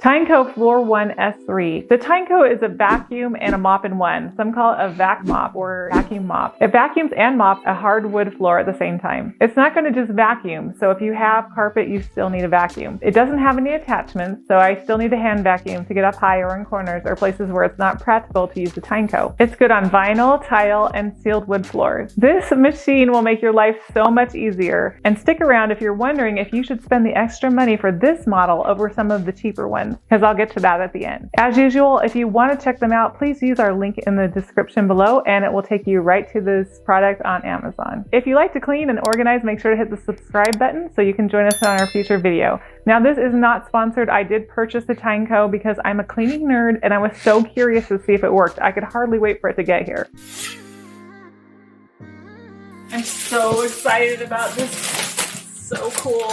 Tineco Floor 1 S3. The Tineco is a vacuum and a mop in one. Some call it a VACMOP or vacuum mop. It vacuums and mops a hardwood floor at the same time. It's not going to just vacuum, so if you have carpet, you still need a vacuum. It doesn't have any attachments, so I still need a hand vacuum to get up high or in corners or places where it's not practical to use the Tineco. It's good on vinyl, tile, and sealed wood floors. This machine will make your life so much easier. And stick around if you're wondering if you should spend the extra money for this model over some of the cheaper ones, because I'll get to that at the end. As usual, if you want to check them out, please use our link in the description below and it will take you right to this product on Amazon. If you like to clean and organize, make sure to hit the subscribe button so you can join us on our future video. Now, this is not sponsored. I did purchase the Tineco because I'm a cleaning nerd and I was so curious to see if it worked. I could hardly wait for it to get here. I'm so excited about this. So cool.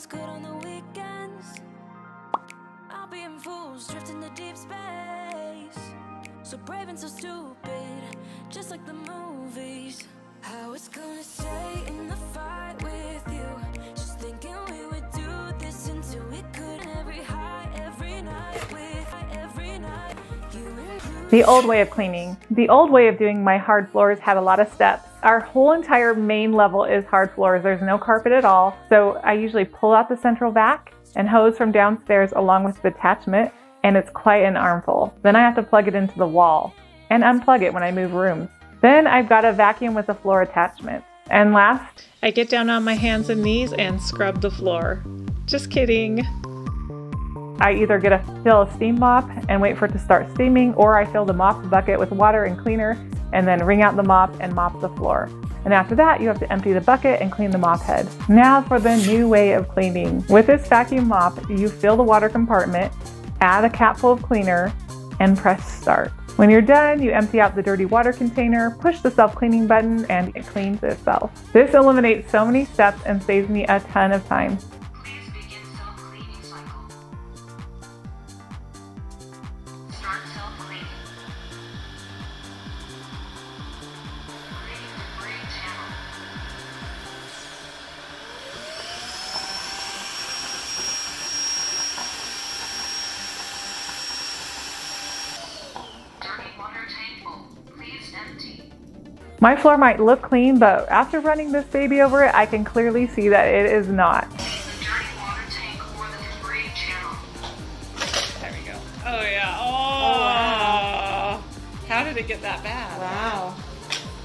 Good on the weekends, I'll be in fools drifting to deep space, so brave and so stupid, just like the movies. I was gonna stay in the fight with you, just thinking we would do this until we could. Every high, every night with every night, you and you. The old way of cleaning. The old way of doing my hard floors had a lot of steps. Our whole entire main level is hard floors. There's no carpet at all. So I usually pull out the central vac and hose from downstairs along with the attachment, and it's quite an armful. Then I have to plug it into the wall and unplug it when I move rooms. Then I've got a vacuum with a floor attachment. And last, I get down on my hands and knees and scrub the floor. Just kidding. I either fill a steam mop and wait for it to start steaming, or I fill the mop bucket with water and cleaner and then wring out the mop and mop the floor. And after that, you have to empty the bucket and clean the mop head. Now for the new way of cleaning. With this vacuum mop, you fill the water compartment, add a capful of cleaner, and press start. When you're done, you empty out the dirty water container, push the self-cleaning button, and it cleans itself. This eliminates so many steps and saves me a ton of time. Please begin self-cleaning cycle. Start self-cleaning. Clean debris channel. Dirty water tank full. Please empty. My floor might look clean, but after running this baby over it, I can clearly see that it is not. The dirty water tank or the debris channel. There we go. Oh yeah. Oh, wow. How did it get that bad? Wow.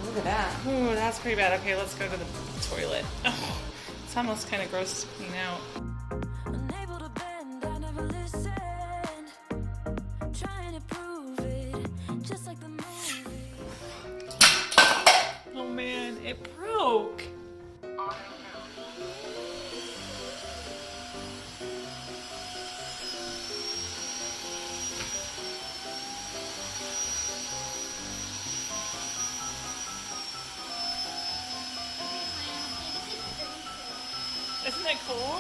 Look at that. Ooh, that's pretty bad. Okay, let's go to the toilet. Oh, it's almost kind of gross to clean out. Unable to bend, I never listened. Trying to prove it, just like the movie. Oh man, it broke. Isn't it cool?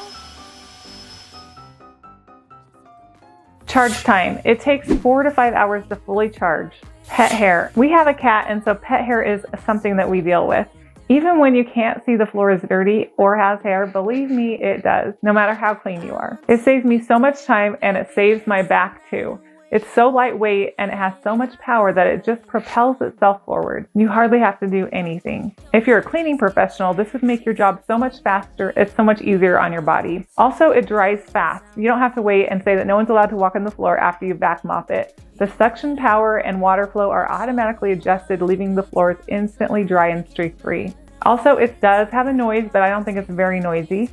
Charge time. It takes 4 to 5 hours to fully charge. Pet hair. We have a cat, and so pet hair is something that we deal with. Even when you can't see the floor is dirty or has hair, believe me, it does, no matter how clean you are. It saves me so much time, and it saves my back too. It's so lightweight and it has so much power that it just propels itself forward. You hardly have to do anything. If you're a cleaning professional, this would make your job so much faster. It's so much easier on your body. Also, it dries fast. You don't have to wait and say that no one's allowed to walk on the floor after you vac mop it. The suction power and water flow are automatically adjusted, leaving the floors instantly dry and streak-free. Also, it does have a noise, but I don't think it's very noisy.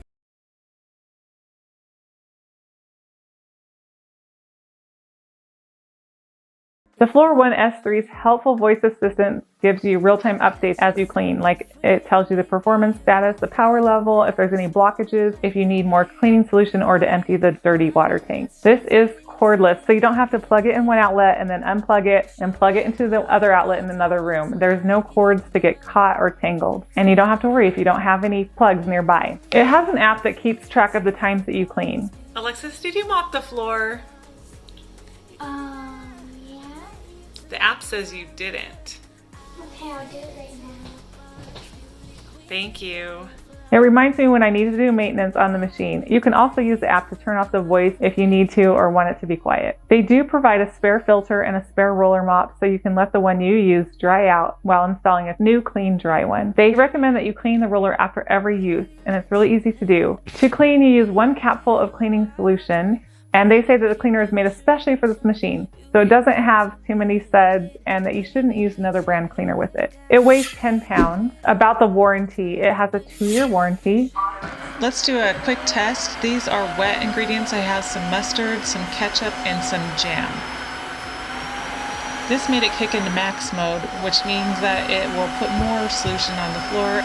The Floor 1 S3's helpful voice assistant gives you real-time updates as you clean. Like, it tells you the performance status, the power level, if there's any blockages, if you need more cleaning solution, or to empty the dirty water tank. This is cordless, so you don't have to plug it in one outlet and then unplug it and plug it into the other outlet in another room. There's no cords to get caught or tangled, and you don't have to worry if you don't have any plugs nearby. It has an app that keeps track of the times that you clean. Alexis, did you mop the floor? Yeah. The app says you didn't. Okay, I'll do it right now. Thank you. It reminds me when I need to do maintenance on the machine. You can also use the app to turn off the voice if you need to or want it to be quiet. They do provide a spare filter and a spare roller mop so you can let the one you use dry out while installing a new clean dry one. They recommend that you clean the roller after every use, and it's really easy to do. To clean, you use 1 capful of cleaning solution, and they say that the cleaner is made especially for this machine, so it doesn't have too many suds and that you shouldn't use another brand cleaner with it. It weighs 10 pounds. About the warranty, it has a 2-year warranty. Let's do a quick test. These are wet ingredients. I have some mustard, some ketchup, and some jam. This made it kick into max mode, which means that it will put more solution on the floor.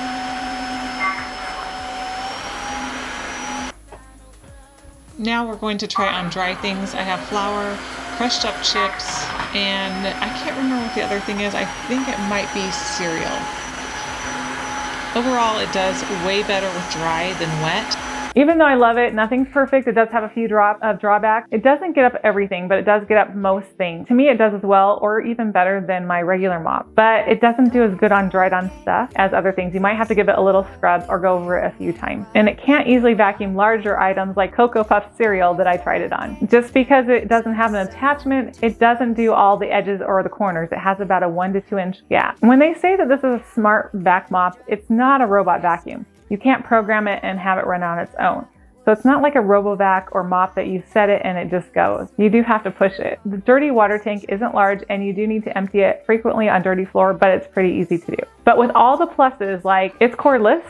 Now we're going to try on dry things. I have flour, crushed up chips, and I can't remember what the other thing is. I think it might be cereal. Overall, it does way better with dry than wet. Even though I love it, nothing's perfect. It does have a few drawbacks. It doesn't get up everything, but it does get up most things. To me, it does as well, or even better than my regular mop. But it doesn't do as good on dried on stuff as other things. You might have to give it a little scrub or go over it a few times. And it can't easily vacuum larger items like Cocoa Puff cereal that I tried it on. Just because it doesn't have an attachment, it doesn't do all the edges or the corners. It has about a 1 to 2 inch gap. When they say that this is a smart VACMOP, it's not a robot vacuum. You can't program it and have it run on its own. So it's not like a RoboVac or mop that you set it and it just goes. You do have to push it. The dirty water tank isn't large and you do need to empty it frequently on dirty floor, but it's pretty easy to do. But with all the pluses, like it's cordless,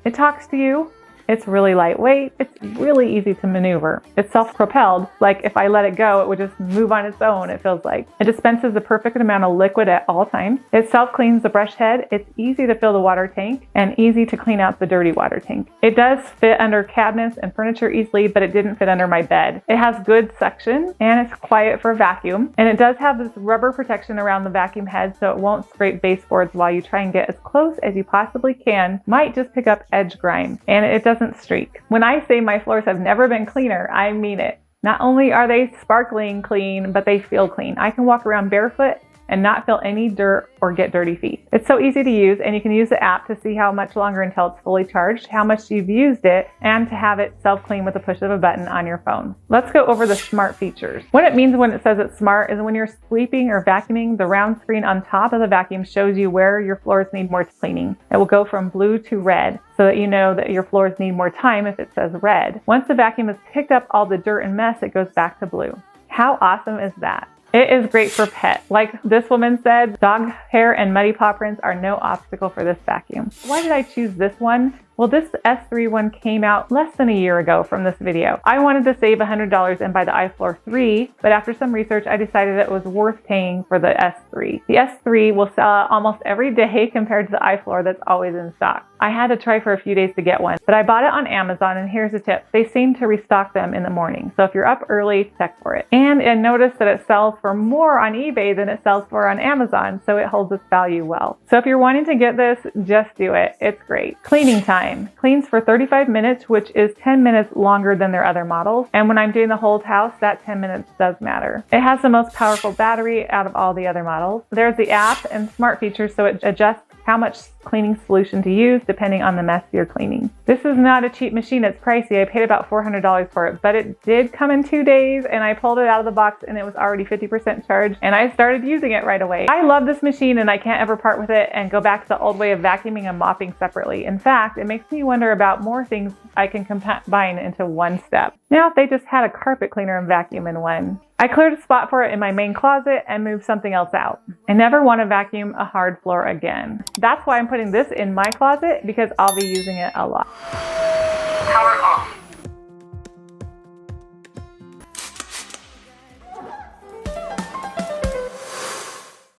it talks to you, it's really lightweight, it's really easy to maneuver. It's self-propelled, like if I let it go, it would just move on its own, it feels like. It dispenses the perfect amount of liquid at all times. It self-cleans the brush head. It's easy to fill the water tank and easy to clean out the dirty water tank. It does fit under cabinets and furniture easily, but it didn't fit under my bed. It has good suction and it's quiet for vacuum. And it does have this rubber protection around the vacuum head so it won't scrape baseboards while you try and get as close as you possibly can. Might just pick up edge grime, and it doesn't streak. When I say my floors have never been cleaner, I mean it. Not only are they sparkling clean, but they feel clean. I can walk around barefoot and not feel any dirt or get dirty feet. It's so easy to use, and you can use the app to see how much longer until it's fully charged, how much you've used it, and to have it self-clean with the push of a button on your phone. Let's go over the smart features. What it means when it says it's smart is when you're sweeping or vacuuming, the round screen on top of the vacuum shows you where your floors need more cleaning. It will go from blue to red so that you know that your floors need more time if it says red. Once the vacuum has picked up all the dirt and mess, it goes back to blue. How awesome is that? It is great for pets. Like this woman said, dog hair and muddy paw prints are no obstacle for this vacuum. Why did I choose this one? Well, this S3 one came out less than a year ago from this video. I wanted to save $100 and buy the iFloor 3, but after some research, I decided it was worth paying for the S3. The S3 will sell almost every day compared to the iFloor that's always in stock. I had to try for a few days to get one, but I bought it on Amazon, and here's a tip. They seem to restock them in the morning, so if you're up early, check for it. And notice that it sells for more on eBay than it sells for on Amazon, so it holds its value well. So if you're wanting to get this, just do it. It's great. Cleaning time. Cleans for 35 minutes, which is 10 minutes longer than their other models. And when I'm doing the whole house, that 10 minutes does matter. It has the most powerful battery out of all the other models. There's the app and smart features, so it adjusts how much cleaning solution to use depending on the mess you're cleaning. This is not a cheap machine. It's pricey. I paid about $400 for it, but it did come in 2 days, and I pulled it out of the box and it was already 50% charged, and I started using it right away. I love this machine and I can't ever part with it and go back to the old way of vacuuming and mopping separately. In fact, it makes me wonder about more things I can combine into one step. Now, if they just had a carpet cleaner and vacuum in one. I cleared a spot for it in my main closet and moved something else out. I never want to vacuum a hard floor again. That's why I'm putting this in my closet, because I'll be using it a lot. Power off.